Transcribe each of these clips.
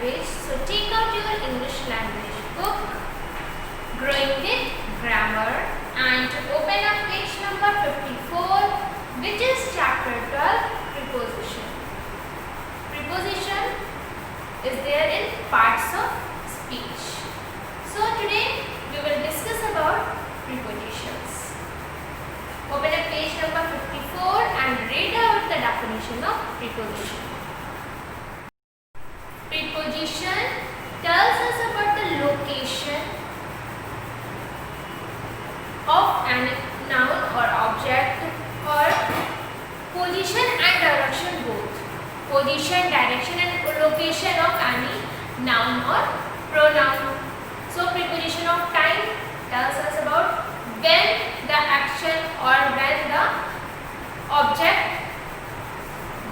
language. So take out your English language book, Growing with Grammar, and open up page number 54, which is chapter 12, Preposition. Preposition is there in parts of speech. So today we will discuss about prepositions. Open up page number 54 and read out the definition of preposition. Preposition tells us about the location of a noun or object, or position and direction both. Position, direction and location of any noun or pronoun. So preposition of time tells us about when the action or when the object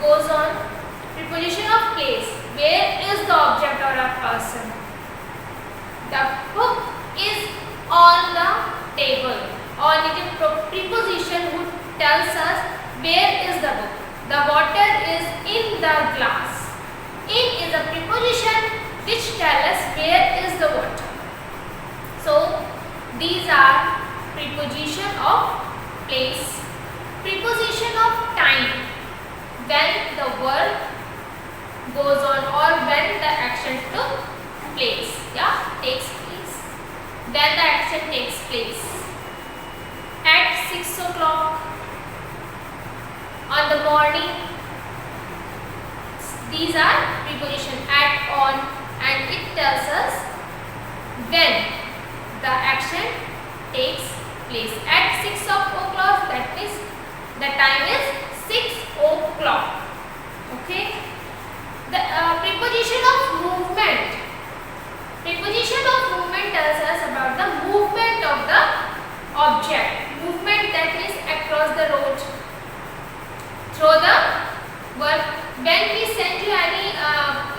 goes on. Preposition of place, where is the object or a person. The book is on the table, or it is preposition who tells us where is the book. The water is in the glass. In is a preposition which tells us where is the water. So these are preposition of place. Preposition of time, when the work goes on or when the action took place. Takes place. When the action takes place. At 6 o'clock on the morning. These are preposition at, on, and it tells us when the action takes place. At 6 o'clock, that means the time is 6 o'clock. Okay. The preposition of movement. Preposition of movement tells us about the movement of the object. Movement, that is across the road, through the work. When we send you any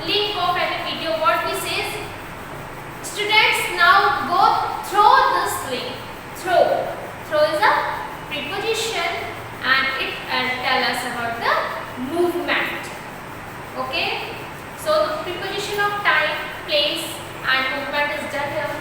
link of any video, what we say is, students now go through this link. Through is a preposition and it tells us about the movement. Okay. So the preposition of time, place and movement is done here.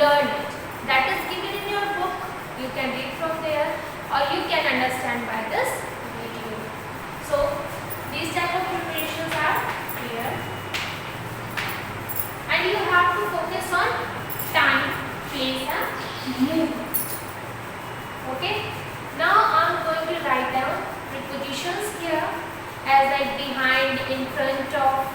Learn it. That is given in your book. You can read from there or you can understand by this video. So these type of preparations are here, and you have to focus on time, place and movement. Okay. Now I am going to write down prepositions here as like behind, in front of.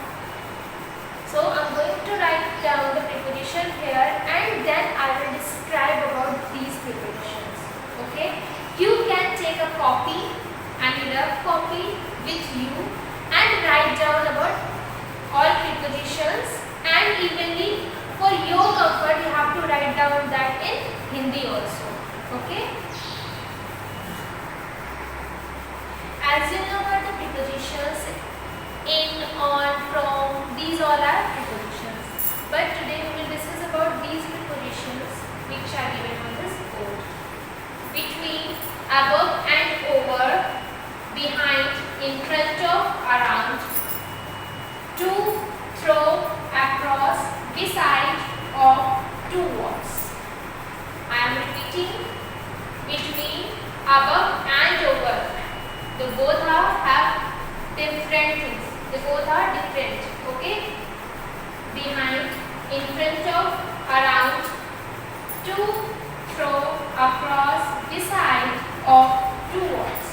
So I am going to write down the preposition here and then I will describe about these prepositions. Okay. You can take a copy and a rough copy with you and write down about all prepositions, and evenly for your comfort you have to write down that in Hindi also. Okay. As you know about the prepositions, in, on, from, these all are prepositions. But today we will discuss about these prepositions which are given on this board. Between, above and over, behind, in front of, around, to, through, across, beside, of, towards. I am repeating. Between, above and over. The both have different things. They both are different. Okay. Behind, in front of, around, to, through, across, beside, of, towards.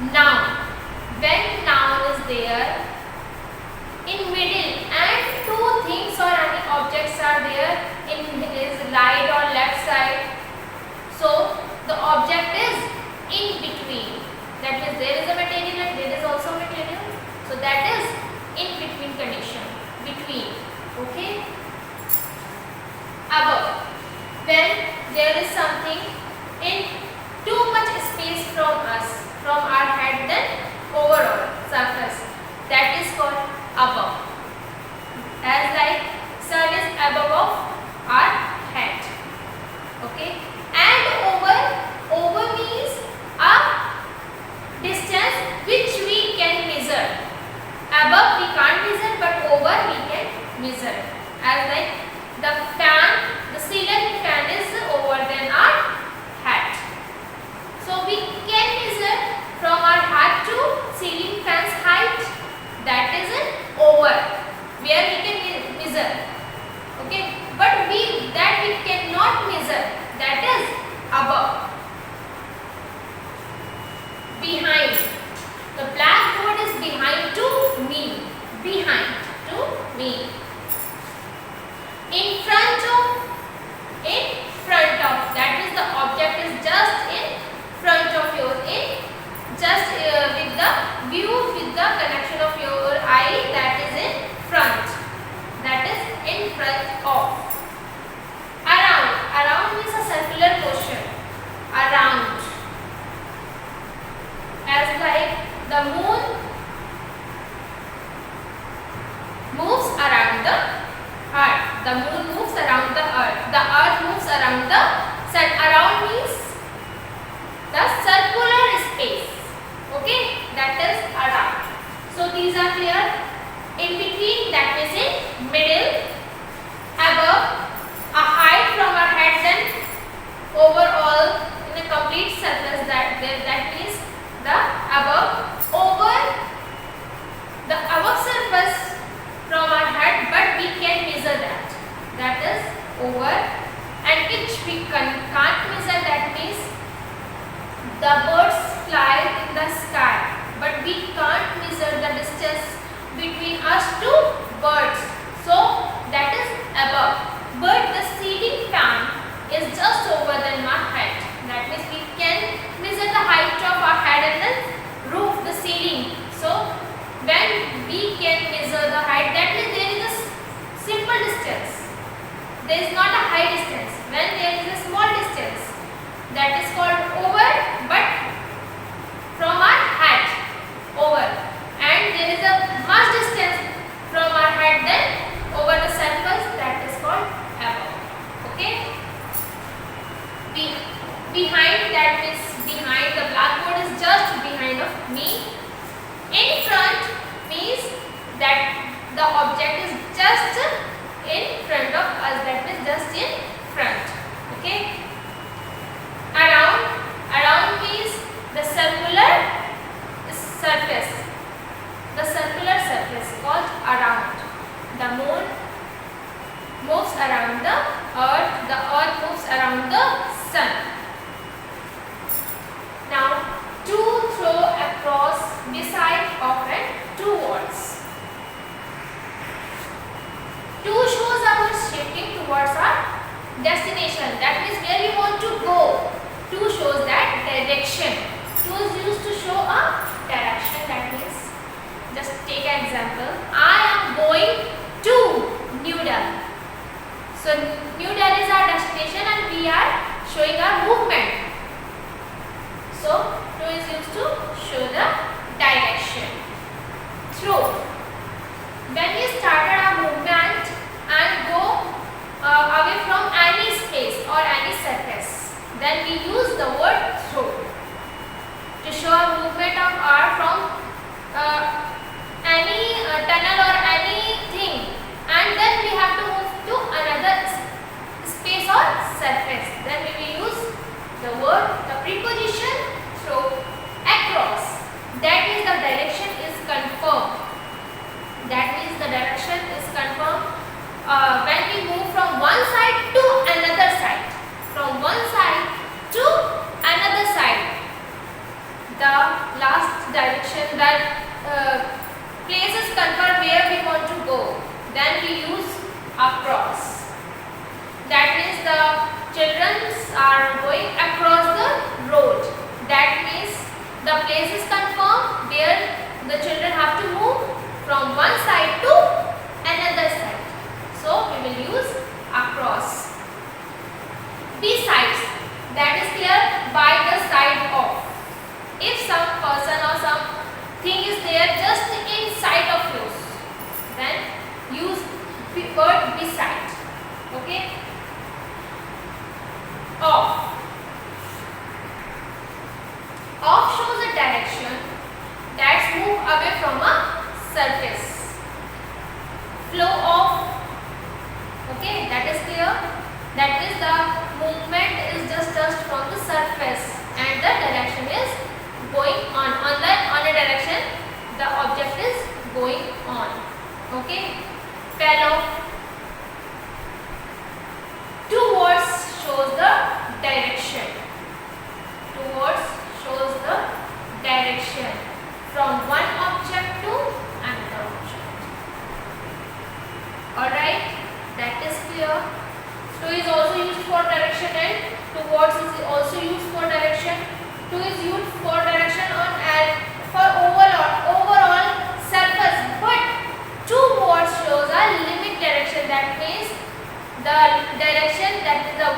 Noun. When noun is there in middle and two things or any objects are there in his right or left side, so the object is in between. That means there is a material and there is also a material. So that is in between condition. Between. Okay. Above. When there is something in too much space from us, from our head, then overall surface, that is called above. As like sun is above of our head. Okay. And over means a distance which we can measure. Above we can't measure, but over we can measure. As like the fan, the ceiling fan is over than our hat. So we can measure from our hat to ceiling fan's height. That is an over, where we can measure. Okay, but we cannot measure. That is above. Behind. The blackboard is behind to me. Behind to me. In front of. That means the object is just in front of you. Just with the view, with the connection of your eye, that is in front. That is in front of. Around. Around means a circular motion. Around. As like the moon moves around the earth. The moon moves around the earth. The earth moves around the sun. Around means the circular space. Okay, that is around. So these are clear. In between, that means in middle. Above, a height from our head, then overall in a complete surface. That means the above. Over the above surface from our head, but we can measure that. That is over. And which we can't measure. That means the birds fly in the sky, but we can't measure the distance between us to birds. So that is above. But the ceiling fan is just over than our head. That means we can measure the height of our head and the roof, the ceiling. So when we can measure the height, that means there is a simple distance. There is not a high distance. When there is a small distance, that is called over, but from our head, over. And there is a much distance from our head, then over the surface, that is called above. Okay. Behind, that means behind. The blackboard is just behind of me. In front means that the object is just in front of us. That means just in front. Okay. Around means the circular surface. The circular surface called around. The moon moves around the earth. The earth moves around the sun. Now, to throw across beside of it two words. To shows our shifting towards our destination. That means where we want to go. To shows that direction. To is used to show a direction. That means, just take an example. I am going to New Delhi. So New Delhi is our destination and we are showing our movement. So to is used to show the direction. Throw. When we started our movement and go away from any space or any surface, then we use the word throw to show a movement of our from any tunnel or anything, and then we have to move to another space or surface. Then we will use the word, the preposition throw across. That means the direction is confirmed. That means the direction is confirmed when we move from one side to another side. From one side to another side. The last are going across the road. That means the place is confirmed where the children have to move from one side to another side. So we will use across. Besides, that is clear, by the side of. If some person or something is there just inside of yours, then use the word beside. Okay. Off. Off shows a direction that's move away from a surface. Flow off. Okay, that is clear. That is the movement is just touched from the surface and the direction is going on a direction the object is going on. Okay. Fell off. Two words shows the direction. Two words shows the direction from one object to another object. Alright, that is clear. To is also used for direction and towards is also used for direction. To is used for direction on and for overall surface, but two words shows a limit direction. That means the direction, that is the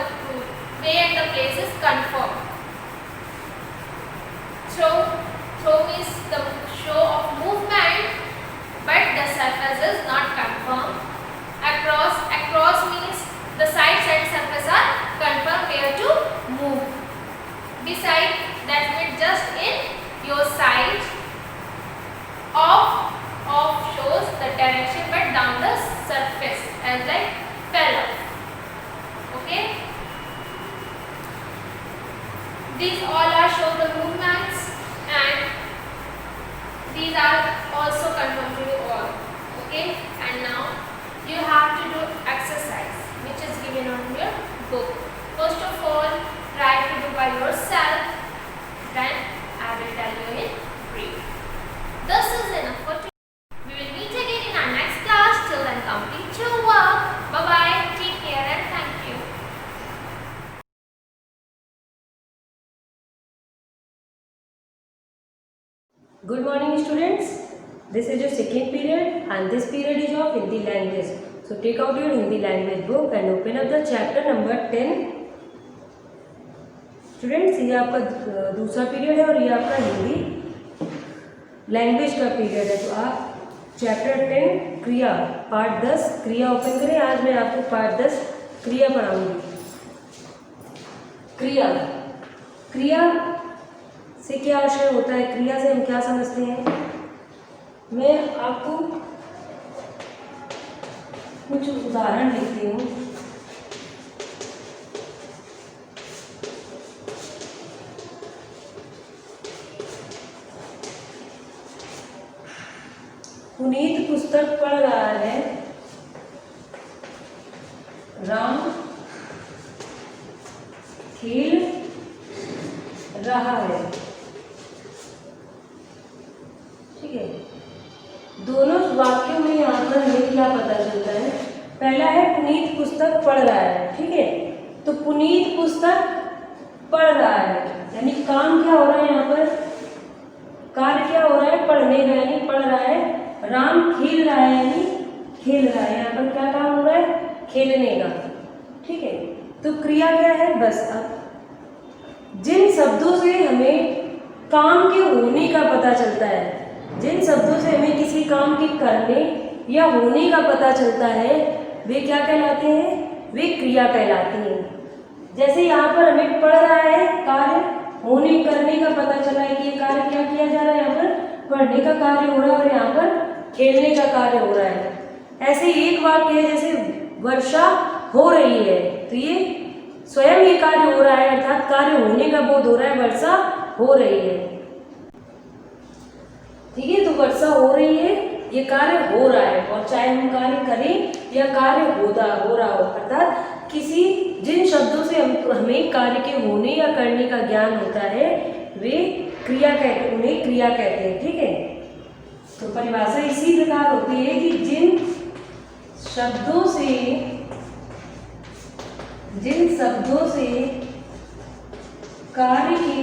way and the place is confirmed. Throw is the show of movement, but the surface is not confirmed. Across means the sides and surface are confirmed where to move. Beside, that means just in your side. Off shows the direction but down the surface, as like fell off. Okay. These all are show the movements and these are also confirmed to you all. Okay. And now you have to do exercise which is given on your book. First of all, try to do by yourself. Then I will tell you in brief. This is enough for today. We will meet again in our next class. Till then, complete your work. Bye bye. Take care and thank you. Good morning, students. This is your second period and this period is of Hindi language. So take out your Hindi language book and open up the chapter number 10. Students, ये आपका दूसरा period है और ये आपका Hindi language का period है। तो आप चैप्टर 10 क्रिया पार्ट 10 क्रिया ओपन करें। आज मैं आपको पार्ट 10 क्रिया पढ़ाऊंगी। क्रिया से क्या आशय होता है, क्रिया से हम क्या समझते हैं, मैं आपको कुछ उदाहरण लिखती हूँ। पुनीत पुस्तक पढ़ रहा है, राम खेल रहा है। ठीक है, दोनों वाक्यों में यहाँ पर हमें क्या पता चलता है। पहला है पुनीत पुस्तक पढ़ रहा है। ठीक है, तो पुनीत पुस्तक पढ़ रहा है यानी काम क्या हो रहा है, यहाँ पर कार्य क्या हो रहा है, पढ़ने का यानी पढ़ रहा है। राम खेल रहा है यानी खेल रहा है, यहाँ पर क्या काम हो रहा है, खेलने का। ठीक है, तो क्रिया क्या है, बस अब जिन शब्दों से हमें काम के होने का पता चलता है, जिन शब्दों से हमें किसी काम के करने या होने का पता चलता है, वे क्या कहलाते हैं, वे क्रिया कहलाती हैं। जैसे यहाँ पर हमें पढ़ रहा है, कार्य होने करने का पता चला है कि ये कार्य क्या किया जा रहा है, यहाँ पर पढ़ने का कार्य हो रहा है और यहाँ पर खेलने का कार्य हो रहा है। ऐसे एक वाक्य है जैसे वर्षा हो रही है, तो ये स्वयं ये कार्य हो रहा है, अर्थात कार्य होने का बोध हो रहा है, वर्षा हो रही है। ठीक है, तो वर्षा हो रही है, ये कार्य हो रहा है, और चाहे हम कार्य करें या कार्य हो रहा हो, अर्थात किसी जिन शब्दों से हमें कार्य के होने या करने का ज्ञान होता है, वे क्रिया कहते, उन्हें क्रिया कहते हैं। ठीक है, तो परिभाषा इसी प्रकार होती है कि जिन शब्दों से कार्य के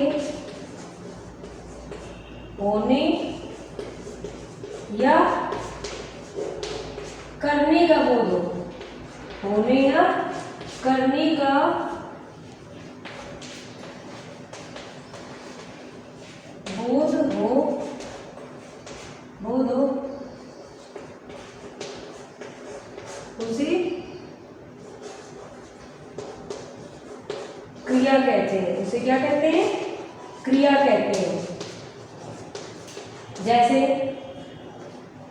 होने या करने का बोध हो, होने या करने का बोध हो उसे क्रिया कहते हैं। उसे क्या कहते हैं? क्रिया कहते हैं। जैसे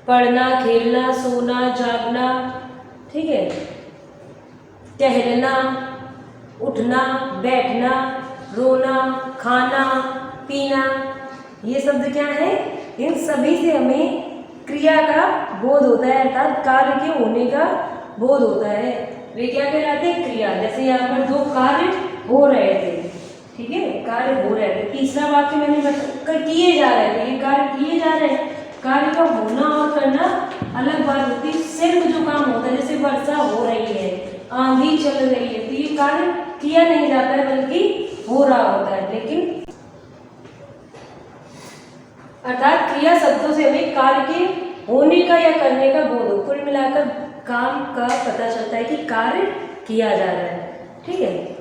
पढ़ना, खेलना, सोना, जागना, ठीक है, टहलना, उठना, बैठना, रोना, खाना, पीना, ये शब्द क्या है? इन सभी से हमें क्रिया का बोध होता है, अर्थात कार्य के होने का बोध होता है। वे क्या कहलाते हैं? क्रिया। जैसे यहाँ पर दो कार्य हो रहे थे, ठीक है, कार्य हो रहे थे। तीसरा वाक्य मैंने किए जा रहे थे, ये कार्य किए जा रहे हैं। कार्य का होना और करना अलग बात होती है। सिर्फ जो काम होता है, जैसे वर्षा हो रही है, आंधी चल रही है, तो ये कार्य किया नहीं जाता है बल्कि हो रहा होता है। लेकिन अर्थात क्रिया शब्दों से हमें कार्य के होने का या करने का बोध हो। कुल मिलाकर काम का पता चलता है कि कार्य किया जा रहा है, ठीक है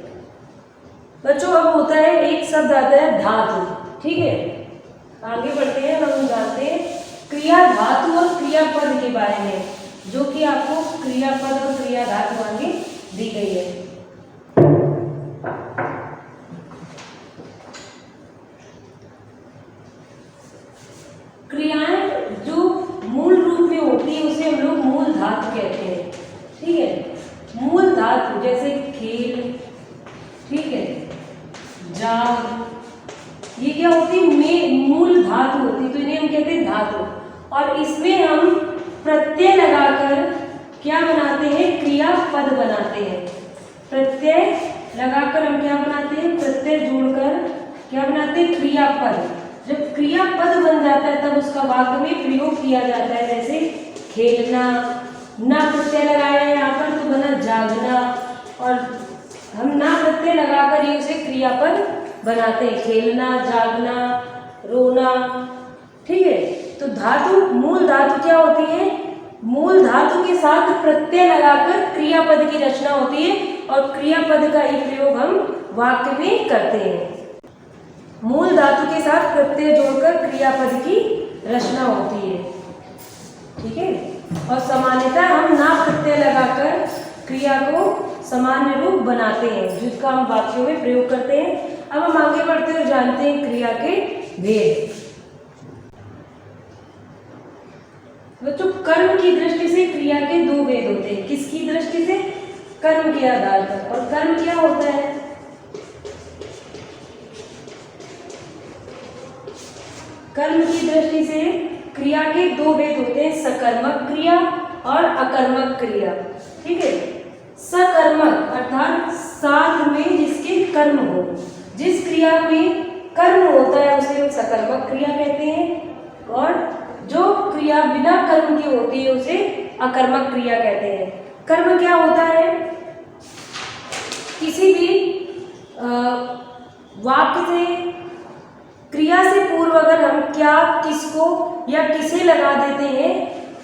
बच्चों। अब होता है एक शब्द आता है धातु, ठीक है। आगे बढ़ते हैं, हम जानते हैं क्रिया धातु और क्रियापद के बारे में, जो कि आपको क्रियापद और क्रिया धातु आगे दी गई है। क्रियाएं जो मूल रूप में होती है उसे हम लोग मूल धातु कहते हैं, ठीक है। मूल धातु जैसे खेल, ठीक है, जाग, ये क्या होती है? मूल धातु होती है, तो इन्हें हम कहते हैं धातु। और इसमें हम प्रत्यय लगाकर क्या बनाते हैं? क्रियापद बनाते हैं। प्रत्यय लगाकर हम क्या बनाते हैं? प्रत्यय जोड़कर क्या बनाते हैं? क्रियापद। जब क्रियापद बन जाता है तब उसका वाक्य में प्रयोग किया जाता है। जैसे खेलना, ना प्रत्यय लगाया है यहाँ पर तो बना जागना, और हम ना प्रत्यय लगाकर ही उसे क्रियापद बनाते हैं। खेलना, जागना, रोना, ठीक है। तो धातु, मूल धातु क्या होती है? मूल धातु के साथ प्रत्यय लगाकर क्रियापद की रचना होती है, और क्रियापद का ही प्रयोग हम वाक्य में करते हैं। मूल धातु के साथ प्रत्यय जोड़कर क्रियापद की रचना होती है, ठीक है। और सामान्यतः हम ना प्रत्यय लगाकर क्रिया को सामान्य रूप बनाते हैं, जिसका हम वाक्यों में प्रयोग करते हैं। अब हम आगे बढ़ते हुए जानते हैं क्रिया के भेद। बच्चों, कर्म की दृष्टि से क्रिया के दो भेद होते हैं। किसकी दृष्टि से? कर्म के आधार पर। और कर्म क्या होता है? कर्म की दृष्टि से क्रिया के दो भेद होते हैं, सकर्मक क्रिया और अकर्मक क्रिया, ठीक है। सकर्मक अर्थात साथ में जिसके कर्म हो, जिस क्रिया में कर्म होता है उसे हम सकर्मक क्रिया कहते हैं, और जो क्रिया बिना कर्म की होती है उसे अकर्मक क्रिया कहते हैं। कर्म क्या होता है? किसी भी वाक्य से, क्रिया से पूर्व अगर हम क्या, किसको या किसे लगा देते हैं,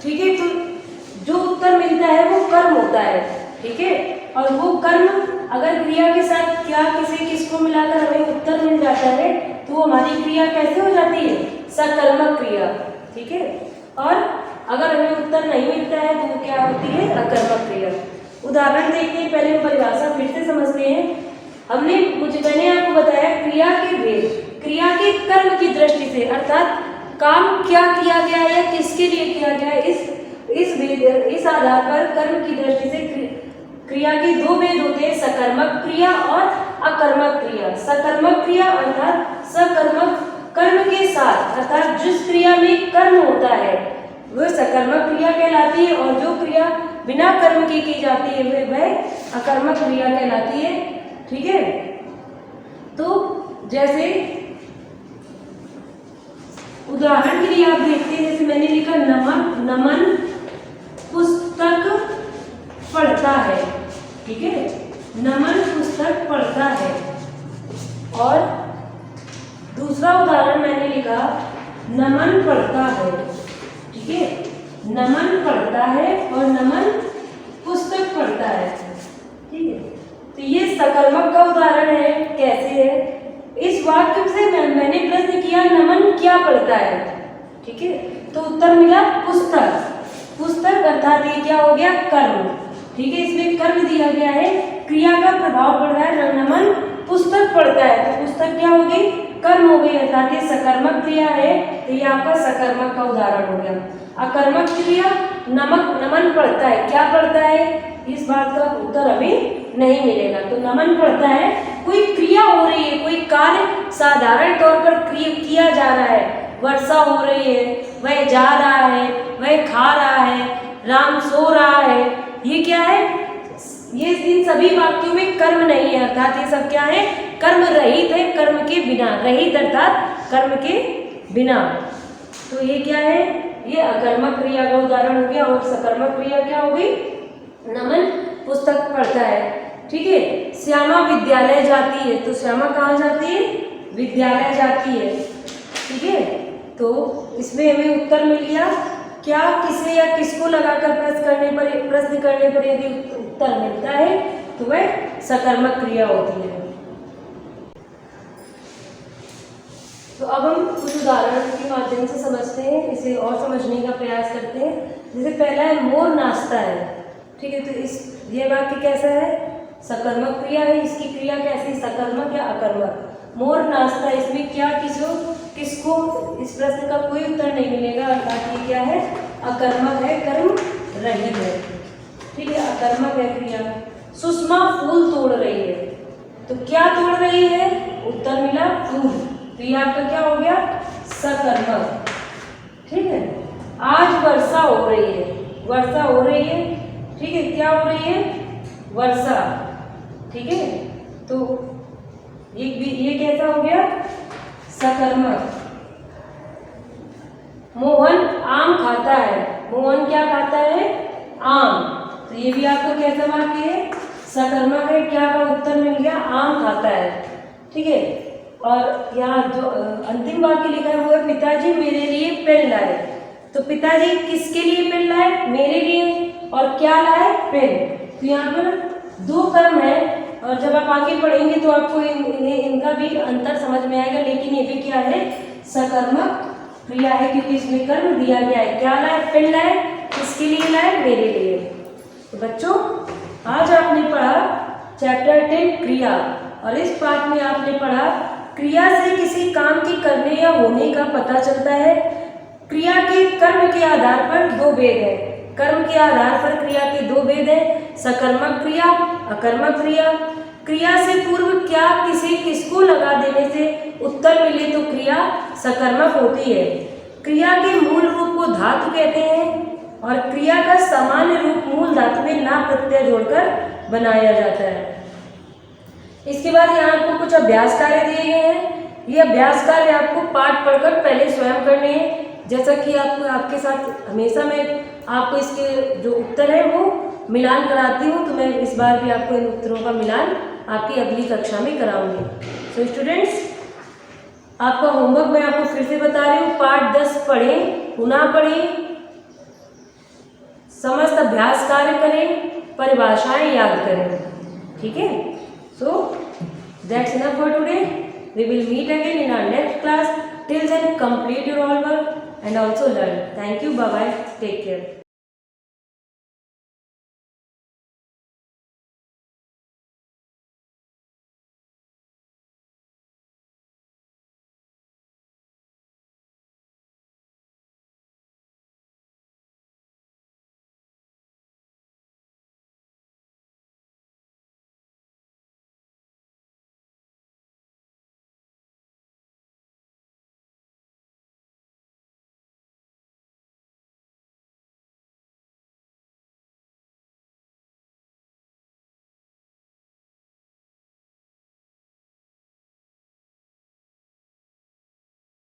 ठीक है, तो जो उत्तर मिलता है वो कर्म होता है, ठीक है। और वो कर्म अगर क्रिया के साथ क्या, किसे, किसको मिलाकर हमें उत्तर मिल जाता है तो वो हमारी क्रिया कैसे हो जाती है? सकर्मक क्रिया, ठीक है। और अगर हमें उत्तर नहीं मिलता है तो वो क्या होती है? अकर्मक क्रिया। उदाहरण देखते हैं, पहले हम परिभाषा फिर से समझते हैं। मैंने आपको बताया क्रिया के भेद। क्रिया के कर्म की दृष्टि से, अर्थात काम क्या किया गया है या किसके लिए किया गया है, इस आधार पर कर्म की दृष्टि से क्रिया के दो भेद होते हैं, सकर्मक क्रिया और अकर्मक क्रिया। सकर्मक क्रिया अर्थात सकर्मक कर्म के साथ, अर्थात जिस क्रिया में कर्म होता है वह सकर्मक क्रिया कहलाती है, और जो क्रिया बिना कर्म की जाती है वह अकर्मक क्रिया कहलाती है, ठीक है। तो जैसे उदाहरण के लिए आप देखते हैं, जैसे मैंने लिखा नमन पुस्तक पढ़ता है, ठीक है, नमन पुस्तक पढ़ता है। और दूसरा उदाहरण मैंने लिखा नमन पढ़ता है, ठीक है, नमन पढ़ता है और नमन पुस्तक पढ़ता है, ठीक है। तो ये सकर्मक का उदाहरण है। कैसे है? इस वाक्य से मैंने प्रश्न किया नमन क्या पढ़ता है, ठीक है, तो उत्तर मिला पुस्तक। पुस्तक अर्थात ये क्या हो गया? कर्म, ठीक है। इसमें कर्म दिया गया है, क्रिया का प्रभाव पड़ रहा है, नमन पुस्तक पढ़ता है, तो पुस्तक क्या हो गई? कर्म हो गई, अर्थात ये सकर्मक क्रिया है, तो ये आपका सकर्मक का उदाहरण हो गया। अकर्मक क्रिया नमन पढ़ता है, क्या पढ़ता है? इस बात का उत्तर हमें नहीं मिलेगा। तो नमन पढ़ता है, कोई क्रिया हो रही है, कोई कार्य साधारण तौर पर किया जा रहा है, वर्षा हो रही है, वह जा रहा है, वह खा रहा है, राम सो रहा है, ये क्या है? ये इन सभी वाक्यों में कर्म नहीं है, अर्थात ये सब क्या है? कर्म रहित है, कर्म के बिना, रहित अर्थात कर्म के बिना। तो ये क्या है? ये अकर्मक क्रिया का उदाहरण हो गया। और सकर्मक क्रिया क्या हो गई? नमन पुस्तक पढ़ता है, ठीक है। श्यामा विद्यालय जाती है, तो श्यामा कहाँ जाती है? विद्यालय जाती है, ठीक है। तो इसमें हमें उत्तर मिल गया। क्या, किसे या किसको लगाकर प्रश्न करने पर यदि उत्तर मिलता है तो वह सकर्मक क्रिया होती है। तो अब हम कुछ उदाहरण के माध्यम से समझते हैं, इसे और समझने का प्रयास करते हैं। जैसे पहला है मोर नाचता है, ठीक है। तो ये वाक्य कैसा है? सकर्मक क्रिया है। इसकी क्रिया कैसी? सकर्मक या अकर्मक? मोर नाचता है, इसमें क्या किसको इस प्रश्न का कोई उत्तर नहीं मिलेगा, अर्थात ये क्या है? अकर्मक है, कर्म रहित है, ठीक है, अकर्मक है क्रिया। सुषमा फूल तोड़ रही है, तो क्या तोड़ रही है? उत्तर मिला फूल, तो ये आपका क्या हो गया? सकर्मक, ठीक है। आज वर्षा हो रही है, वर्षा हो रही है, ठीक है, क्या हो रही है? वर्षा, ठीक है। तो ये कैसा हो गया? सकर्मक। मोहन आम खाता है, मोहन क्या खाता है? आम, तो ये भी आपको कैसा वाक्य है? सकर्मक है। क्या का उत्तर मिल गया? आम खाता है, ठीक है। और यहाँ जो अंतिम वाक्य लिखा है वो है पिताजी मेरे लिए पेन लाए, तो पिताजी किसके लिए पेन लाए? मेरे लिए। और क्या लाए? पेन। तो यहाँ पर दो कर्म है, और जब आप आगे पढ़ेंगे तो आपको इनका भी अंतर समझ में आएगा। लेकिन ये भी क्या है? सकर्मक क्रिया है, क्योंकि इसमें कर्म दिया गया है। क्या लाए? पेन लाए। किसके लिए लाए? मेरे लिए। तो बच्चों, आज आपने पढ़ा चैप्टर 10 क्रिया, और इस पाठ में आपने पढ़ा क्रिया से किसी काम के करने या होने का पता चलता है। क्रिया के कर्म के आधार पर दो भेद है, कर्म के आधार पर क्रिया के दो भेद है, सकर्मक क्रिया, अकर्मक क्रिया। क्रिया से पूर्व क्या किसको लगा देने से उत्तर मिले तो क्रिया सकर्मक होती है। क्रिया के मूल रूप को धातु कहते हैं, और क्रिया का सामान्य रूप मूल धातु में ना प्रत्यय जोड़कर बनाया जाता है। इसके बाद यहाँ आपको कुछ अभ्यास कार्य दिए गए हैं। ये अभ्यास कार्य आपको पाठ पढ़कर पहले स्वयं करने हैं। जैसा कि आपके साथ हमेशा मैं आपको इसके जो उत्तर है वो मिलान कराती हूँ, तो मैं इस बार भी आपको इन उत्तरों का मिलान आपकी अगली कक्षा में कराऊंगी। सो स्टूडेंट्स, आपका होमवर्क मैं आपको फिर से बता रही हूँ। पाठ 10 पढ़ें, पुनः पढ़ें, समस्त अभ्यास कार्य करें, परिभाषाएं याद करें, ठीक है। So that's enough for today. We will meet again in our next class. Till then, complete your homework and also learn. Thank you. Bye bye. Take care.